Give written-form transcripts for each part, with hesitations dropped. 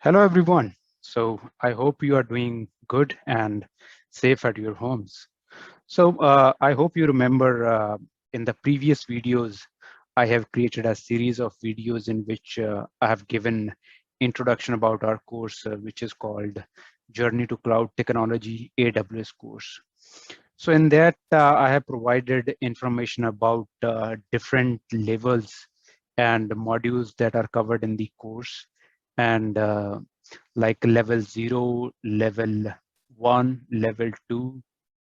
Hello, everyone. So I hope you are doing good and safe at your homes. So I hope you remember in the previous videos, I have created a series of videos in which I have given introduction about our course, which is called Journey to Cloud Technology AWS course. So in that, I have provided information about different levels and modules that are covered in the course. And like level 0, level 1, level 2,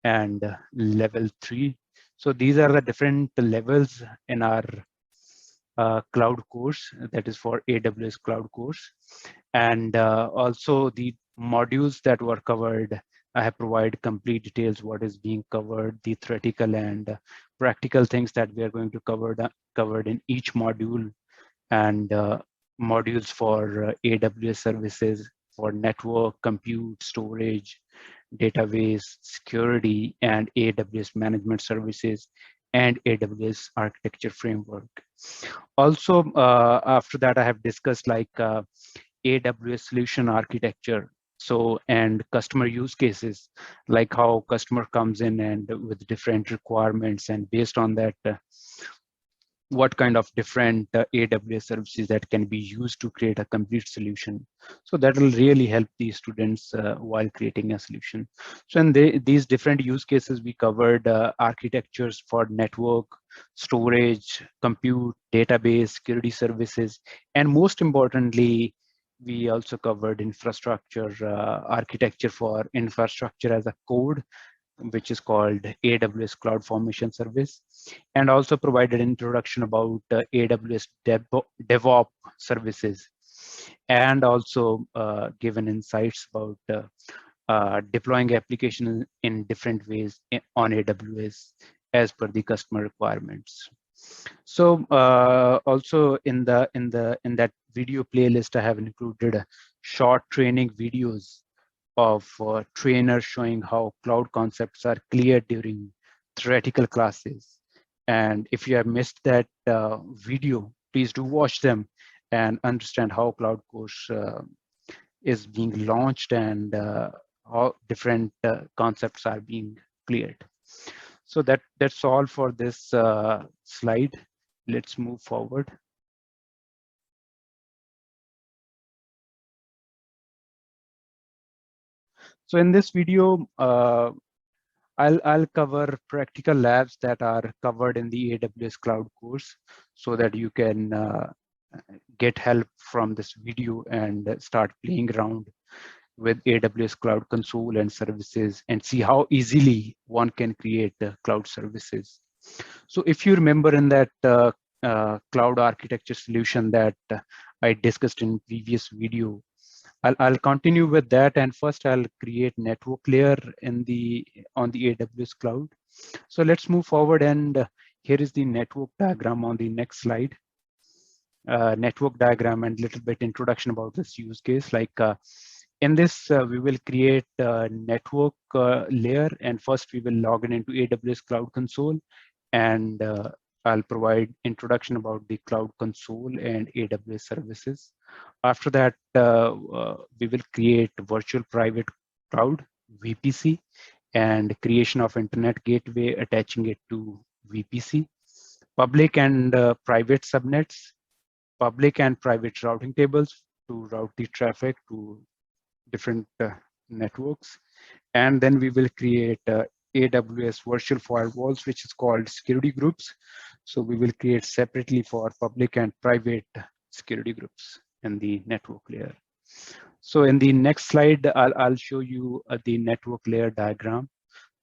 and level 3. So these are the different levels in our cloud course, that is for AWS cloud course. And also the modules that were covered, I have provided complete details what is being covered, the theoretical and practical things that we are going to covered in each module, and modules for AWS services for network, compute, storage, database, security, and AWS management services, and AWS architecture framework. Also, after that, I have discussed like AWS solution architecture. So, and customer use cases, like how customer comes in and with different requirements, and based on that, what kind of different AWS services that can be used to create a complete solution. So that will really help the students while creating a solution. So in these different use cases, we covered architectures for network, storage, compute, database, security services, and most importantly, we also covered infrastructure architecture for infrastructure as a code, which is called AWS Cloud Formation Service, and also provided introduction about AWS DevOps services, and also given insights about deploying applications in different ways on AWS as per the customer requirements. So also in that video playlist, I have included short training videos of trainers showing how cloud concepts are clear during theoretical classes. And if you have missed that video, please do watch them and understand how cloud course is being launched, and how different concepts are being cleared. So that's all for this slide. Let's move forward. So in this video, I'll cover practical labs that are covered in the AWS Cloud course, so that you can get help from this video and start playing around with AWS Cloud Console and services, and see how easily one can create cloud services. So if you remember in that cloud architecture solution that I discussed in previous video, I'll continue with that, and first I'll create network layer on the AWS cloud. So let's move forward, and here is the network diagram on the next slide. Network diagram and little bit introduction about this use case. Like in this, we will create a network layer, and first we will log in into AWS Cloud Console, and I'll provide introduction about the Cloud Console and AWS services. After that, we will create virtual private cloud, VPC, and creation of internet gateway attaching it to VPC, public and private subnets, public and private routing tables to route the traffic to different networks. And then we will create AWS virtual firewalls, which is called security groups. So we will create separately for public and private security groups in the network layer. So in the next slide, I'll show you the network layer diagram.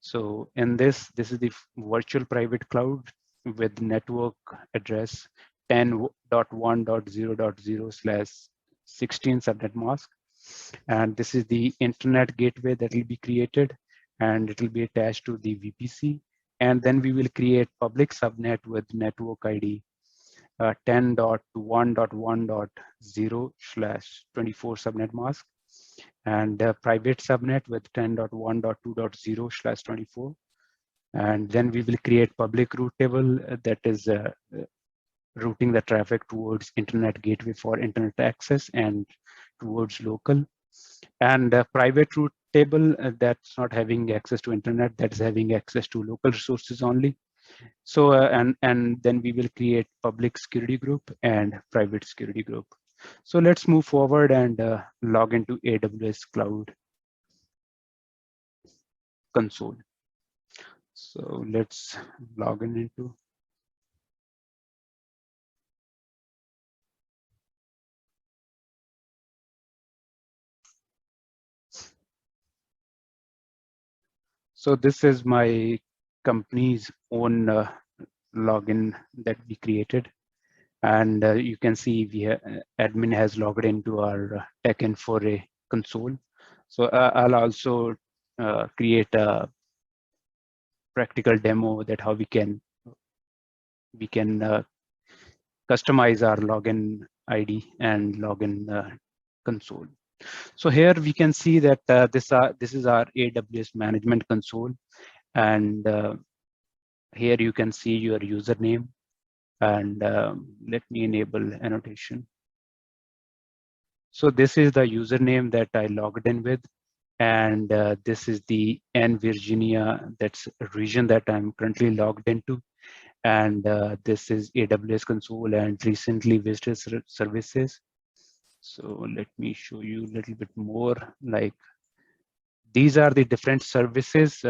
So in this is the virtual private cloud with network address 10.1.0.0/16 subnet mask. And this is the internet gateway that will be created, and it will be attached to the VPC. And then we will create public subnet with network ID 10.1.1.0/24 subnet mask, and private subnet with 10.1.2.0/24. And then we will create public route table that is routing the traffic towards internet gateway for internet access, and towards local, and private route table that's not having access to internet, that's having access to local resources only. So and then we will create public security group and private security group. So let's move forward and log into AWS Cloud Console. So let's log in into. So this is my company's own login that we created. And you can see admin has logged into our TechInfoRay console. So I'll also create a practical demo that how we can customize our login ID and login console. So here we can see that this is our AWS management console, and here you can see your username, and let me enable annotation. So this is the username that I logged in with, and this is the N Virginia, that's a region that I'm currently logged into, and this is AWS console and recently visited services. So let me show you a little bit more. Like, these are the different services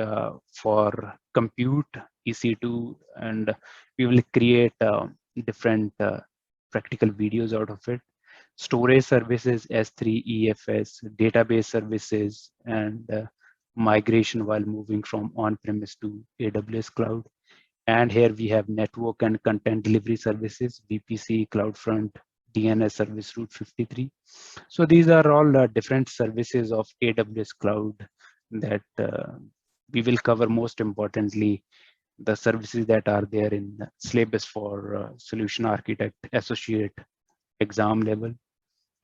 for compute, EC2, and we will create different practical videos out of it. Storage services, S3, EFS, database services, and migration while moving from on-premise to AWS cloud. And here we have network and content delivery services, VPC, CloudFront, DNS service route 53. So these are all different services of AWS cloud that we will cover. Most importantly, the services that are there in the syllabus for solution architect associate exam level,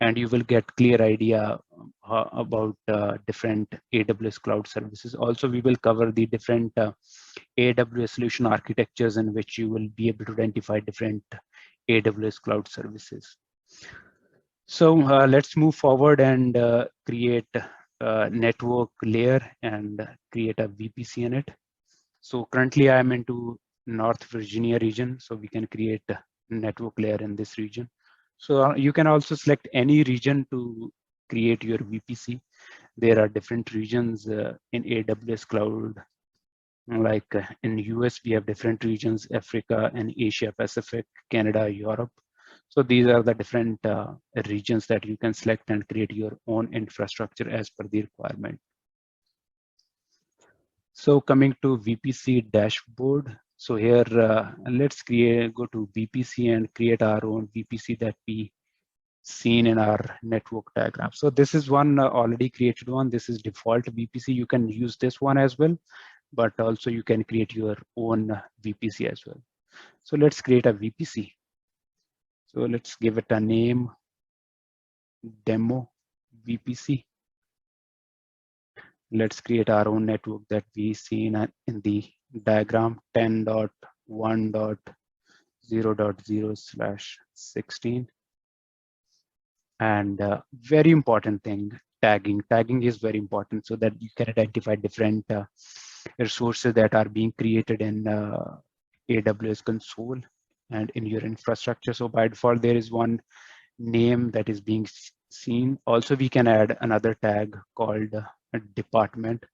and you will get clear idea about different AWS cloud services. Also, we will cover the different AWS solution architectures in which you will be able to identify different AWS cloud services. So let's move forward and create a network layer and create a VPC in it. So currently I'm into North Virginia region, so we can create a network layer in this region. So you can also select any region to create your VPC. There are different regions in AWS cloud. Like in US, we have different regions: Africa and Asia Pacific, Canada, Europe. So these are the different regions that you can select and create your own infrastructure as per the requirement. So coming to VPC dashboard. So here, let's go to VPC and create our own VPC that we seen in our network diagram. So this is one already created one. This is default VPC. You can use this one as well, but also you can create your own VPC as well. So let's create a VPC. So let's give it a name, demo VPC. Let's create our own network that we see in the diagram 10.1.0.0/16. And very important thing, tagging. Tagging is very important so that you can identify different resources that are being created in AWS console and in your infrastructure. So by default, there is one name that is being seen. Also, we can add another tag called department.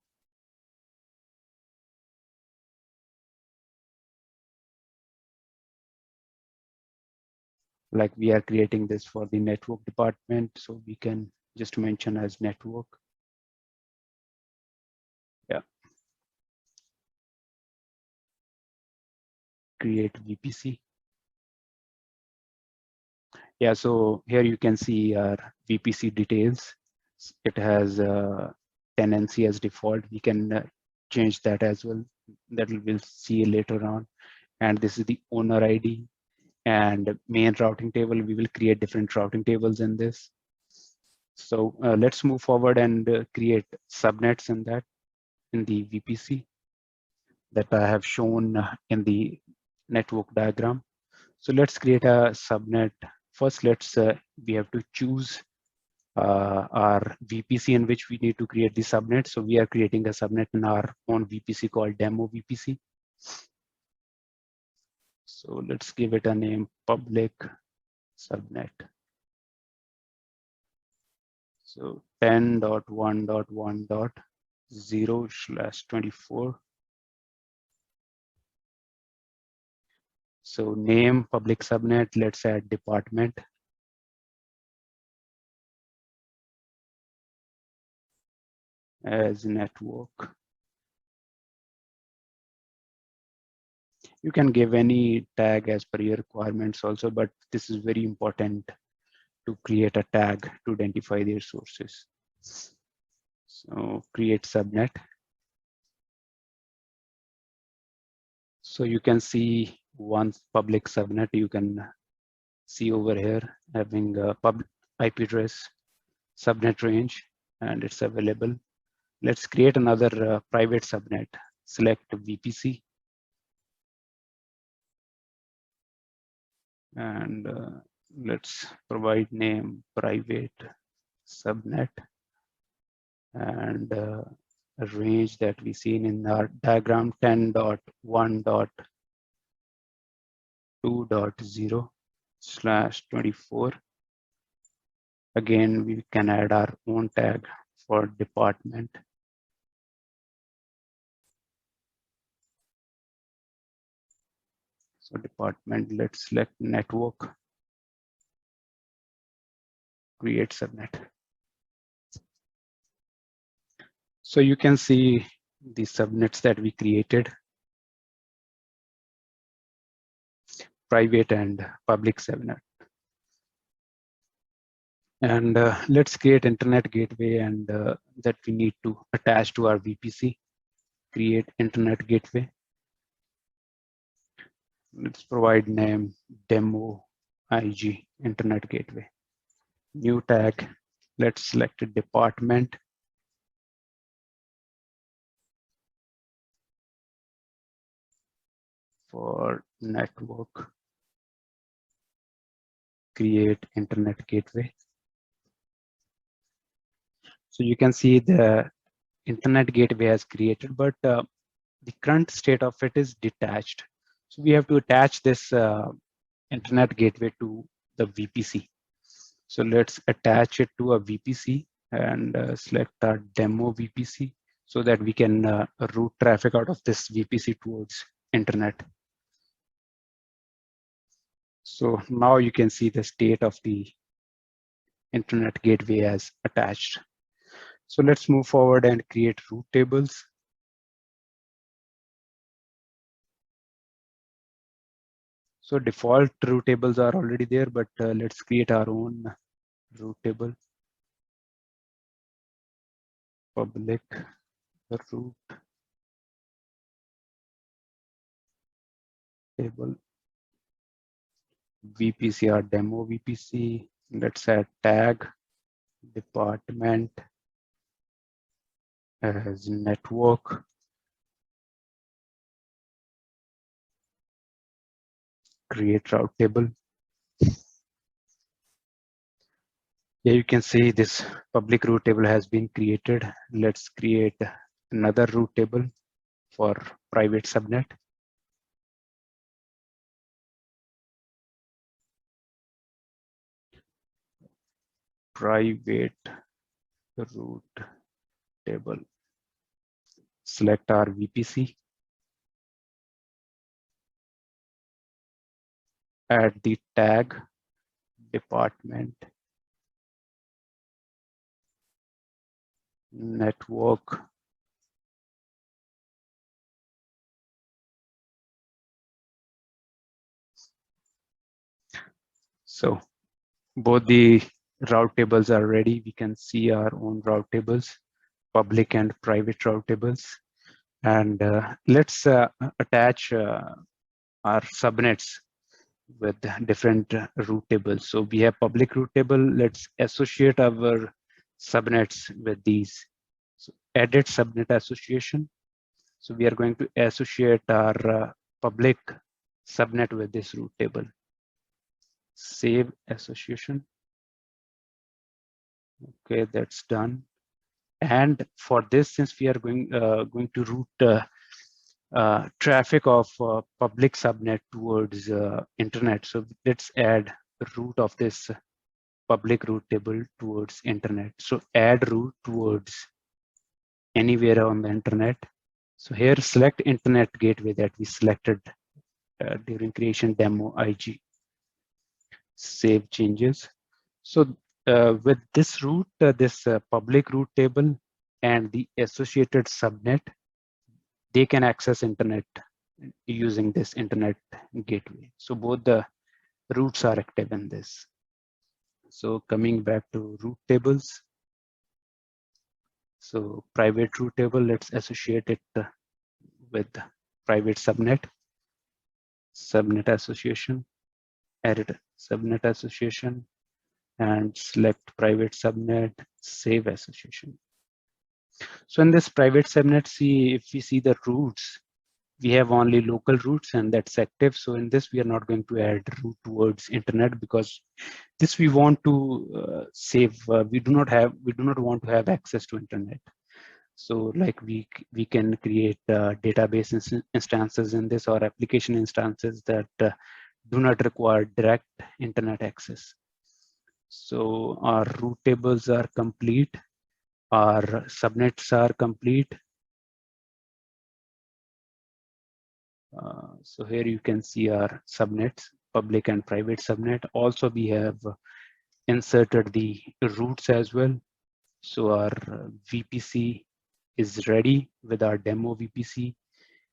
Like we are creating this for the network department, so we can just mention as network. Yeah. Create VPC. Yeah, so here you can see our VPC details. It has tenancy as default. We can change that as well. That we'll see later on. And this is the owner ID and main routing table. We will create different routing tables in this. So let's move forward and create subnets in that, in the VPC that I have shown in the network diagram. So let's create a subnet. First, we have to choose our VPC in which we need to create the subnet. So we are creating a subnet in our own VPC called demo VPC. So let's give it a name, public subnet. So 10.1.1.0/24. So name public subnet, let's add department. As network. You can give any tag as per your requirements also, but this is very important to create a tag to identify their sources. So create subnet. So you can see one public subnet. You can see over here having a public IP address, subnet range, and it's available. Let's create another private subnet. Select VPC. And let's provide name private subnet and a range that we seen in our diagram 10.1.2.0/24. Again, we can add our own tag for department. So department, let's select network, create subnet. So you can see the subnets that we created, private and public subnet. And let's create internet gateway and that we need to attach to our VPC. Create internet gateway. Let's provide name demo IG internet gateway. New tag. Let's select a department. For network, create internet gateway. So you can see the internet gateway has created, but the current state of it is detached. So we have to attach this internet gateway to the VPC. So let's attach it to a VPC and select our demo VPC so that we can route traffic out of this VPC towards internet. So now you can see the state of the internet gateway as attached. So let's move forward and create route tables. So default route tables are already there, but let's create our own route table. Public route table. VPC or demo VPC. Let's add tag department as network. Create route table. Here you can see this public route table has been created. Let's create another route table for private subnet. Private route table. Select our VPC. Add the tag department network. So both the route tables are ready. We can see our own route tables, public and private route tables. And let's attach our subnets with different route tables. So we have public route table. Let's associate our subnets with these. So edit subnet association. So we are going to associate our public subnet with this route table. Save association. Okay, that's done. And for this, since we are going to route traffic of public subnet towards internet, so let's add route of this public route table towards internet. So add route towards anywhere on the internet. So here select internet gateway that we selected during creation demo IG. Save changes. So with this route, this public route table and the associated subnet, they can access internet using this internet gateway. So both the routes are active in this. So coming back to route tables. So private route table, let's associate it with private subnet, subnet association, edit subnet association, and select private subnet, save association. So in this private subnet, see if we see the routes, we have only local routes and that's active. So in this, we are not going to add route towards internet because this we want to save. We do not want to have access to internet. So like we can create database instances in this or application instances that do not require direct internet access. So our route tables are complete. Our subnets are complete. So here you can see our subnets, public and private subnet. Also, we have inserted the routes as well. So our VPC is ready with our demo VPC.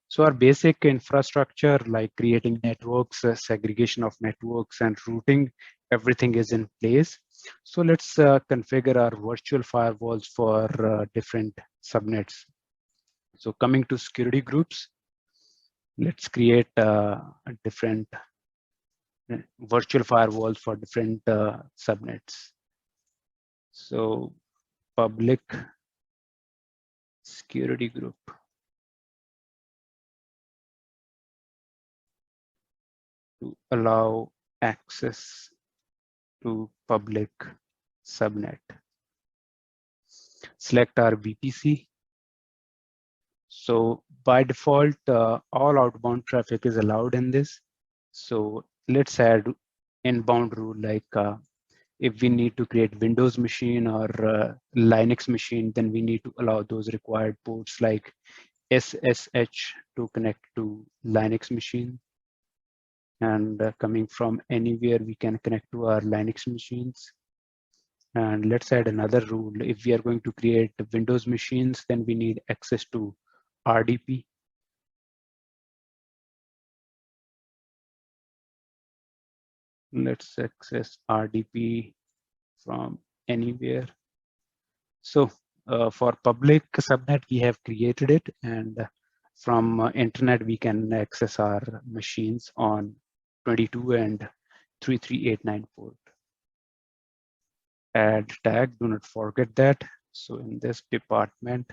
So our basic infrastructure like creating networks, segregation of networks and routing, everything is in place. So let's configure our virtual firewalls for different subnets. So coming to security groups, let's create a different virtual firewalls for different subnets. So public security group. To allow access to public subnet. Select our VPC. So by default, all outbound traffic is allowed in this. So let's add inbound rule like if we need to create Windows machine or Linux machine, then we need to allow those required ports like SSH to connect to Linux machine. And coming from anywhere, we can connect to our Linux machines. And let's add another rule. If we are going to create Windows machines, then we need access to RDP. Let's access RDP from anywhere. So for public subnet, we have created it, and from internet, we can access our machines on 22 and 33894. port. Add tag, do not forget that. So in this department,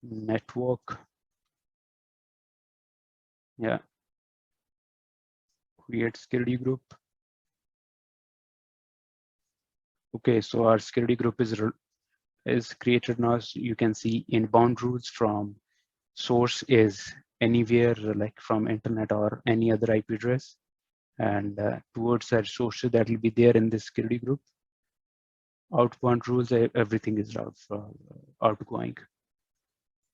network, yeah, create security group. Okay, so our security group is created now. So you can see inbound routes from source is anywhere like from internet or any other IP address, and towards that source that will be there in the security group. Outbound rules, everything is outgoing.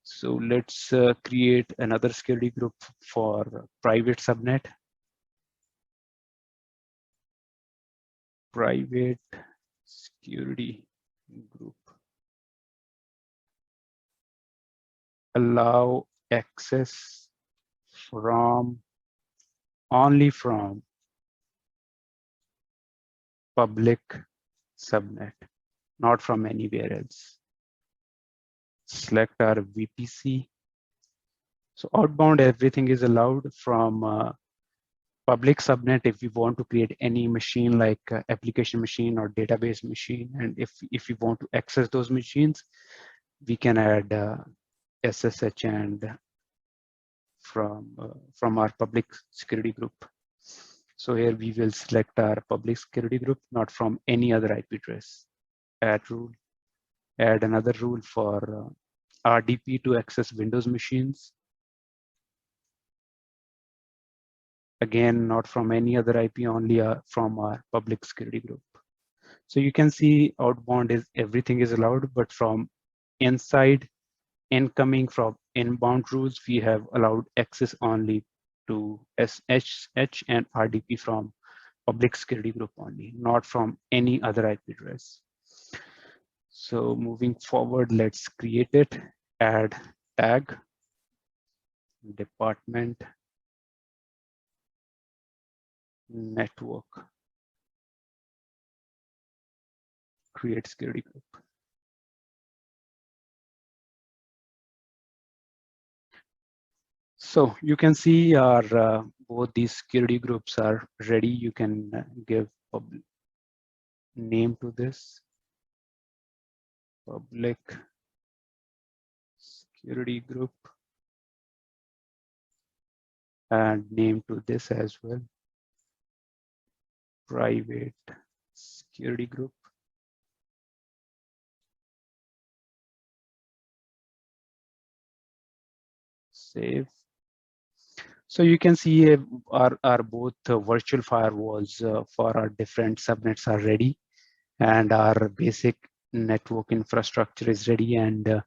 So let's create another security group for private subnet. Private security group. Allow access from only from public subnet, not from anywhere else. Select our VPC. So outbound, everything is allowed from public subnet if we want to create any machine like application machine or database machine. And if we want to access those machines, we can add SSH and from our public security group. So here we will select our public security group, not from any other IP address. Add rule, add another rule for RDP to access Windows machines. Again, not from any other IP, only from our public security group. So you can see outbound is everything is allowed, but from inside, incoming from inbound rules, we have allowed access only to SSH and RDP from public security group only, not from any other IP address. So moving forward, let's create it. Add tag, department, network, create security group. So you can see our both these security groups are ready. You can give public name to this, public security group, and name to this as well, private security group. Save. So you can see our both virtual firewalls for our different subnets are ready, and our basic network infrastructure is ready, and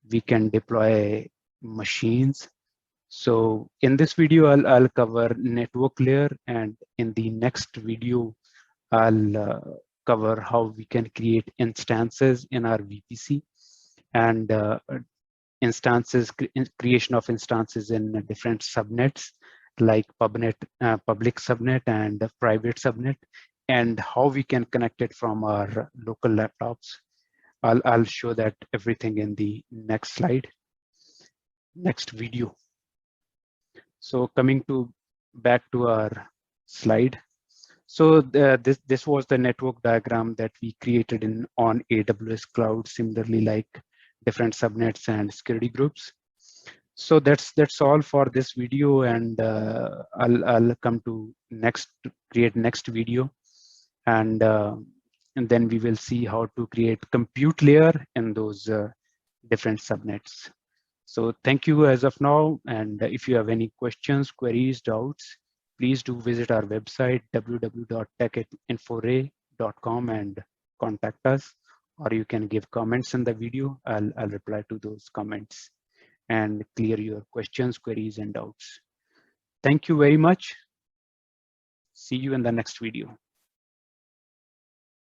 we can deploy machines. So in this video, I'll cover network layer, and in the next video, I'll cover how we can create instances in our VPC, and creation of instances in different subnets like public subnet and private subnet, and how we can connect it from our local laptops. I'll show that everything in the next slide, next video. So coming back to our slide. So this was the network diagram that we created on AWS cloud, similarly like different subnets and security groups. So that's all for this video, and I'll come to create next video, and then we will see how to create compute layer in those different subnets. So thank you as of now, and if you have any questions, queries, doubts, please do visit our website www.techinforay.com and contact us, or you can give comments in the video. I'll reply to those comments and clear your questions, queries, and doubts. Thank you very much. See you in the next video.